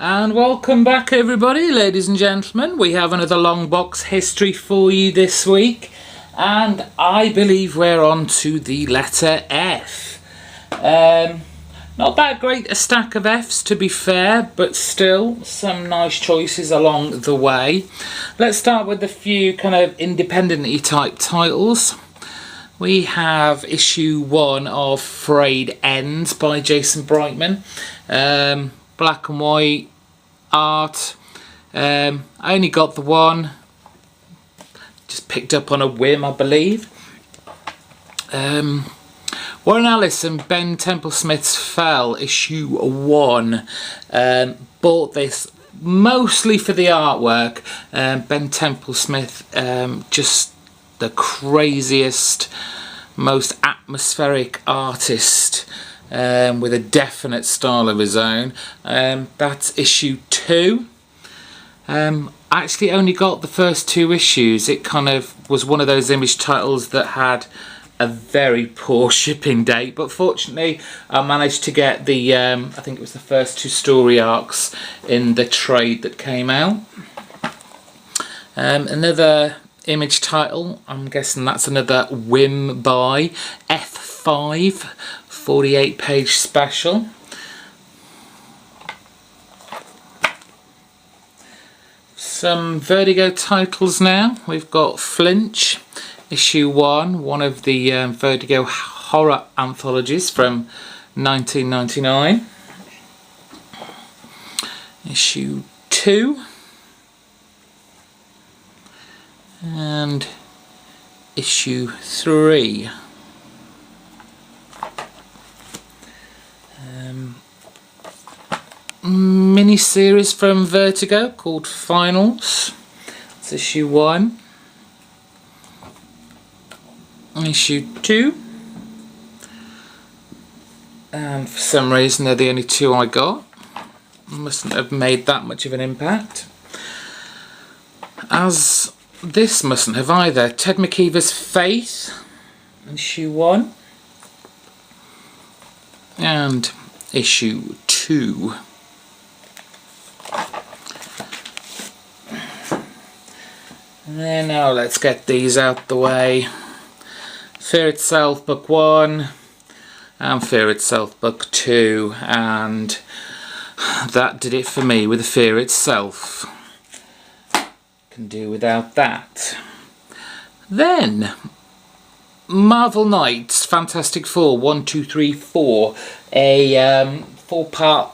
And welcome back everybody, ladies and gentlemen. We have another LongBox history for you this week, and I believe we're on to the letter F. Not that great a stack of Fs, to be fair, but still some nice choices along the way. Let's start with a few kind of independently type titles. We have issue 1 of Frayed Ends by Jason Brightman. Black and white art. I only got the one, just picked up on a whim, I believe. Warren Ellis and Ben Temple-Smith's Fell, issue 1. Bought this mostly for the artwork. Ben Temple-Smith, just the craziest, most atmospheric artist, with a definite style of his own. That's issue 2. I actually only got the first 2 issues. It kind of was one of those Image titles that had a very poor shipping date, but fortunately I managed to get the I think it was the first 2 story arcs in the trade that came out. Another Image title, I'm guessing that's another whim buy, F5 48-page special. Some Vertigo titles now. We've got Flinch, issue 1, one of the Vertigo horror anthologies from 1999. Issue 2. And issue 3. Mini-series from Vertigo called Finals. It's issue 1. Issue 2. And for some reason they're the only 2 I got. Mustn't have made that much of an impact. As this mustn't have either. Ted McKeever's Faith, issue 1. And issue 2. And then now let's get these out the way. Fear Itself book 1 and Fear Itself book 2, and that did it for me with Fear Itself. Can do without that. Then Marvel Knights Fantastic Four 1, 2, 3, 4, a 4-part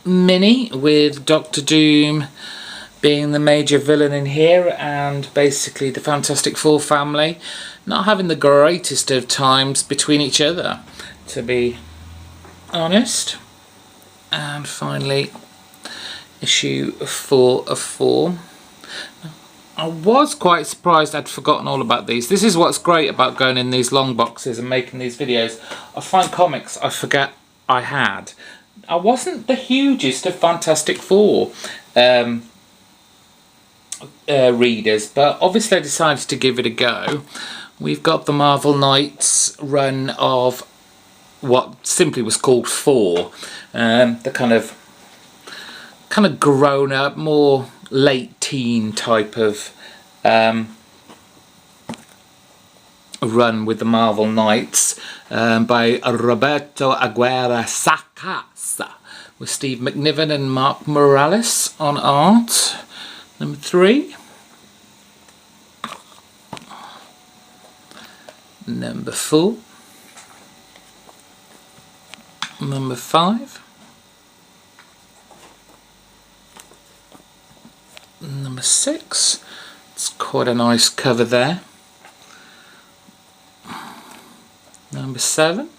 mini with Doctor Doom being the major villain in here, and basically the Fantastic Four family not having the greatest of times between each other, to be honest. And finally issue 4 of 4. I was quite surprised I'd forgotten all about these. This is what's great about going in these long boxes and making these videos. I find comics I forget I had. I wasn't the hugest of Fantastic Four readers, but obviously I decided to give it a go. We've got the Marvel Knights run of what simply was called 4. The kind of grown up, more late teen type of run with the Marvel Knights, by Roberto Aguirre Sacasa, with Steve McNiven and Mark Morales on art. Number 3. Number 4. Number 5. Number 6. It's quite a nice cover there. Number 7.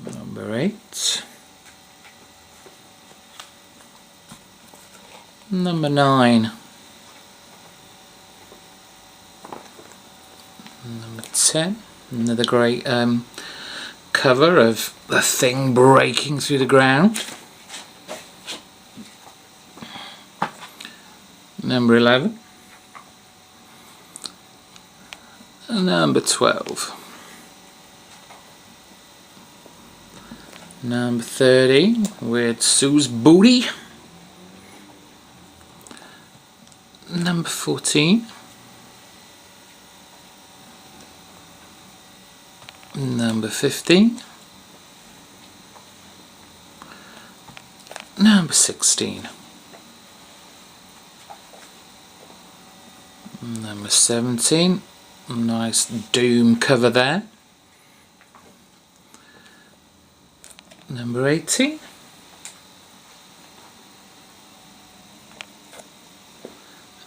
Number 8. Number 9. Number 10. Another great cover of the Thing breaking through the ground. Number 11. Number 12. Number 30 with Sue's Booty. Number 14. Number 15. Number 16. Number 17. Nice Doom cover there. Number 18.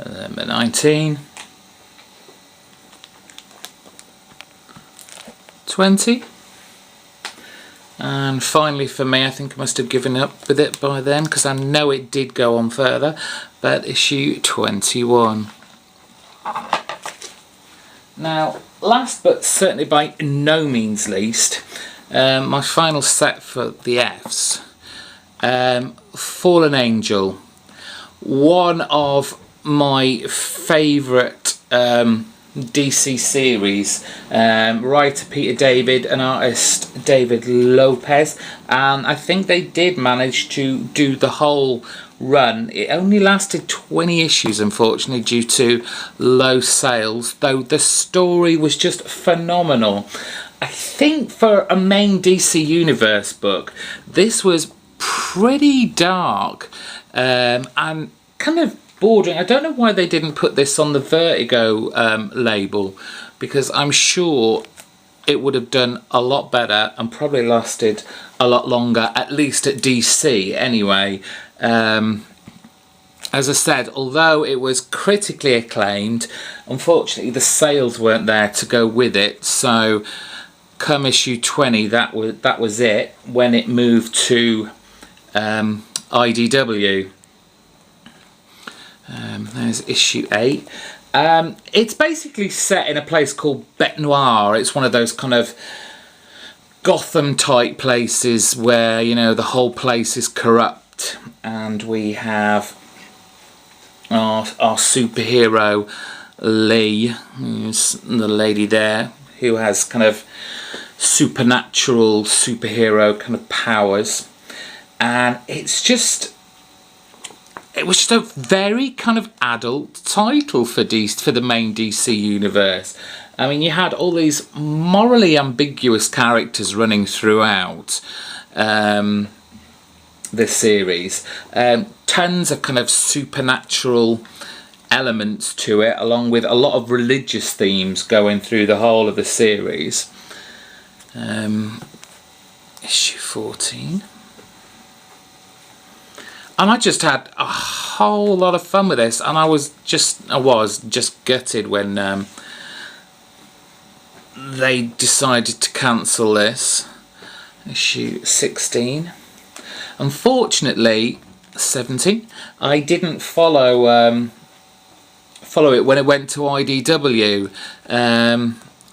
Number 19. 20. And finally for me, I think I must have given up with it by then, because I know it did go on further, but issue 21. Now, last but certainly by no means least, my final set for the Fs, Fallen Angel, one of my favourite DC series, writer Peter David and artist David Lopez, and I think they did manage to do the whole run. It only lasted 20 issues, unfortunately, due to low sales, though the story was just phenomenal. I think for a main DC Universe book, this was pretty dark and kind of bordering. I don't know why they didn't put this on the Vertigo label, because I'm sure it would have done a lot better and probably lasted a lot longer, at least at DC anyway. As I said, although it was critically acclaimed, unfortunately the sales weren't there to go with it, so come issue 20 that was it when it moved to IDW. There's issue 8. It's basically set in a place called Bête Noire. It's one of those kind of Gotham type places where, you know, the whole place is corrupt, and we have our superhero Lee, who's the lady there, who has kind of supernatural superhero kind of powers, and it was just a very kind of adult title for the main DC universe. I mean, you had all these morally ambiguous characters running throughout this series. Tons of kind of supernatural elements to it, along with a lot of religious themes going through the whole of the series. Issue 14. And I just had a whole lot of fun with this, and I was just gutted when they decided to cancel this. Issue 16. Unfortunately, 17. I didn't follow it when it went to IDW.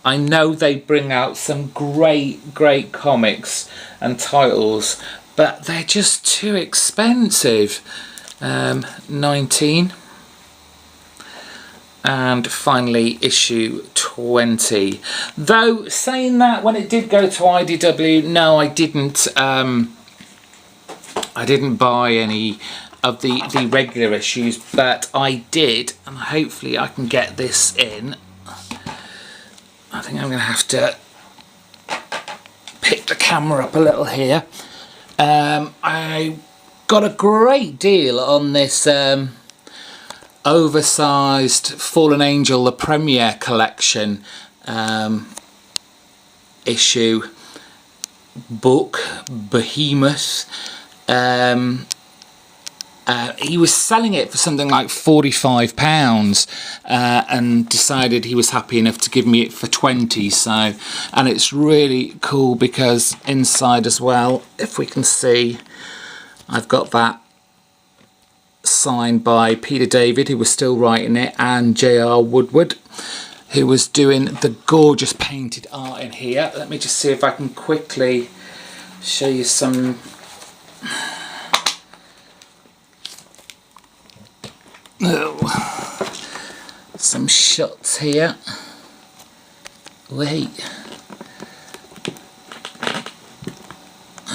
I know they bring out some great comics and titles, but they're just too expensive. 19. And finally issue 20. Though saying that, when it did go to IDW, no, I didn't buy any of the regular issues, but I did, and hopefully I can get this in. I think I'm going to have to pick the camera up a little here. I got a great deal on this oversized Fallen Angel, the Premiere Collection issue book, Behemoth. He was selling it for something like £45 and decided he was happy enough to give me it for 20. So, and it's really cool because inside as well, if we can see, I've got that signed by Peter David, who was still writing it, and J.R. Woodward, who was doing the gorgeous painted art in here. Let me just see if I can quickly show you some some shots here. Wait.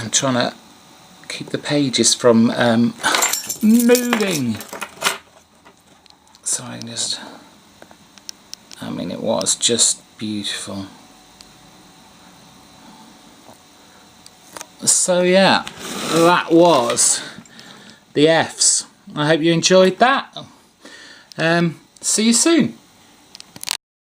I'm trying to keep the pages from moving. So I mean, it was just beautiful. So yeah, that was the Fs. I hope you enjoyed that. See you soon.